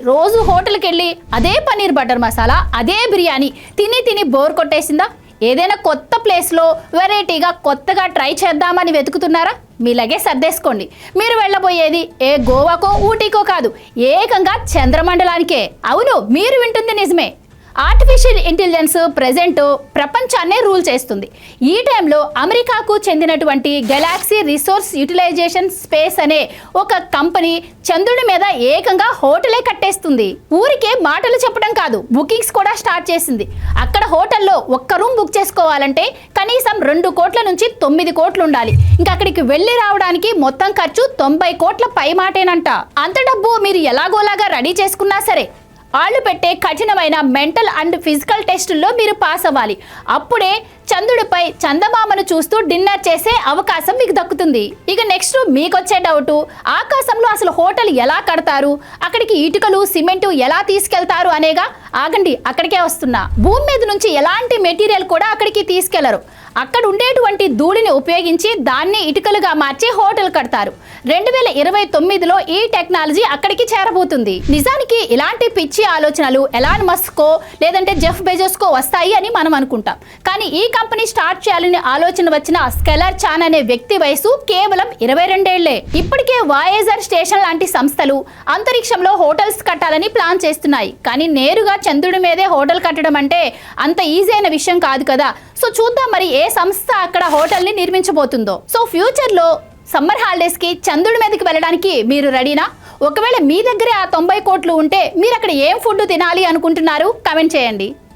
రోజు హోటల్కి వెళ్ళి అదే పన్నీర్ బటర్ మసాలా, అదే బిర్యానీ తిని బోర్ కొట్టేసిందా? ఏదైనా కొత్త ప్లేస్లో వెరైటీగా కొత్తగా ట్రై చేద్దామని వెతుకుతున్నారా? మీలాగే సర్దేసుకోండి. మీరు వెళ్ళబోయేది ఏ గోవాకో ఊటీకో కాదు, ఏకంగా చంద్రమండలానికే. అవును, మీరు వింటుంది నిజమే. ఆర్టిఫిషియల్ ఇంటెలిజెన్స్ ప్రెజెంట్ ప్రపంచాన్నే రూల్ చేస్తుంది. ఈ టైంలో అమెరికాకు చెందినటువంటి గెలాక్సీ రిసోర్స్ యూటిలైజేషన్ స్పేస్ అనే ఒక కంపెనీ చంద్రుడి మీద ఏకంగా హోటలే కట్టేస్తుంది. ఊరికే మాటలు చెప్పడం కాదు, బుకింగ్స్ కూడా స్టార్ట్ చేసింది. అక్కడ హోటల్లో ఒక్క రూమ్ బుక్ చేసుకోవాలంటే కనీసం 2 కోట్ల నుంచి 9 కోట్లు ఉండాలి. ఇంకా అక్కడికి వెళ్ళి రావడానికి మొత్తం ఖర్చు 90 కోట్ల పై మాటేనంట. అంత డబ్బు మీరు ఎలాగోలాగా రెడీ చేసుకున్నా సరే, వాళ్ళు పెట్టే కఠినమైన మెంటల్ అండ్ ఫిజికల్ టెస్టుల్లో మీరు పాస్ అవ్వాలి. అప్పుడే చంద్రుడిపై చందమామను చూస్తూ డిన్నర్ చేసే అవకాశం మీకు దక్కుతుంది. ఇక నెక్స్ట్ మీకొచ్చే డౌట్, ఆకాశంలో అసలు హోటల్ ఎలా కడతారు, అక్కడికి ఇటుకలు సిమెంటు ఎలా తీసుకెళ్తారు అనేగా. ఆగండి, అక్కడికే వస్తున్నా. భూమి మీద నుంచి ఎలాంటి మెటీరియల్ కూడా అక్కడికి తీసుకెళ్లరు. అక్కడ ఉండేటువంటి ధూళిని ఉపయోగించి దాన్ని ఇటుకలుగా మార్చి హోటల్ కడతారు. 2029లో ఈ టెక్నాలజీ అక్కడికి చేరబోతుంది. నిజానికి ఇలాంటి పిచ్చి ఆలోచనలు ఎలాన్ మస్కో లేదంటే జెఫ్ బెజోస్కో వస్తాయి అని మనం అనుకుంటాం. కానీ ఈ కంపెనీ స్టార్ట్ చేయాలని ఆలోచన వచ్చిన స్కెలర్ చాన్ అనే వ్యక్తి వయసు కేవలం 22 ఏళ్లే. ఇప్పటికే వాయేజర్ స్టేషన్ లాంటి సంస్థలు అంతరిక్షంలో హోటల్స్ కట్టాలని ప్లాన్ చేస్తున్నాయి. కానీ నేరుగా చంద్రుడి మీదే హోటల్ కట్టడం అంటే అంత ఈజీ అయిన విషయం కాదు కదా. సో చూద్దాం మరి ఏ సంస్థ అక్కడ హోటల్ ని నిర్మించబోతుందో. సో ఫ్యూచర్ లో సమ్మర్ హాలిడేస్ కి చంద్రుడి మీదకి వెళ్ళడానికి మీరు రెడీనా? ఒకవేళ మీ దగ్గరే ఆ 90 కోట్లు ఉంటే మీరు అక్కడ ఏం ఫుడ్ తినాలి అనుకుంటున్నారు? కమెంట్ చేయండి.